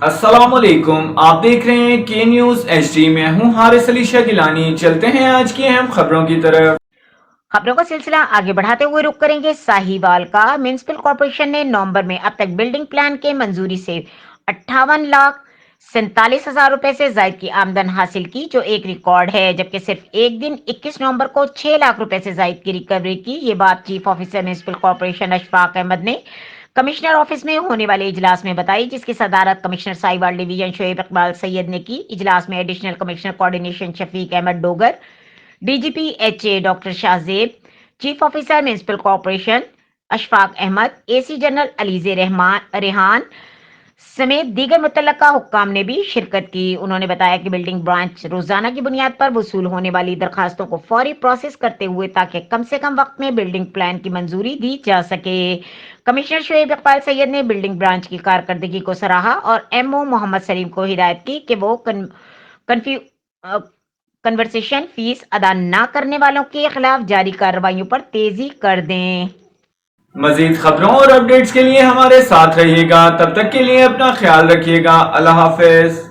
अस्सलाम वालेकुम, आप देख रहे हैं के न्यूज़ HD। मैं हूं हारिस अली शाह गिलानी। चलते हैं आज की अहम खबरों की तरफ। खबरों का सिलसिला आगे बढ़ाते हुए रुक करेंगे साहिवाल का। म्युनिसिपल कॉर्पोरेशन ने नवंबर में अब तक बिल्डिंग प्लान के मंजूरी से 58,47,000 रुपए से जायद की आमदन हासिल की, जो एक रिकॉर्ड है। जबकि सिर्फ एक दिन 21 नवंबर को 6 लाख रुपए से जायद की रिकवरी की। ये बात chief officer municipal corporation Ashfaq Ahmad ने कमिश्नर ऑफिस में होने वाले इजलास में बताई, जिसकी सदारत कमिश्नर साहिवाल डिवीजन शोएब इकबाल सैयद ने की। इजलास में additional commissioner coordination Shafiq Ahmad Dogar, DGP HA doctor Shahzeb, chief officer municipal corporation Ashfaq Ahmad, AC general Alizeh Rehan समेत दीगर मुतल्लका हुक्काम ने भी शिरकत की। उन्होंने बताया कि बिल्डिंग ब्रांच रोजाना की बुनियाद पर वसूल होने वाली दरखास्तों को फौरी प्रोसेस करते हुए ताकि कम से कम वक्त में बिल्डिंग प्लान की मंजूरी दी जा सके। कमिश्नर शोएब इकबाल सैयद ने बिल्डिंग ब्रांच की कारकर्दगी को सराहा और MO मोहम्मद सलीम को हिदायत की कि वो कन्वर्सेशन फीस अदा न करने वालों के खिलाफ जारी कार्रवाइयों पर तेजी कर दें। मजीद खबरों और अपडेट्स के लिए हमारे साथ रहिएगा। तब तक के लिए अपना ख्याल रखिएगा। अल्लाह हाफिज।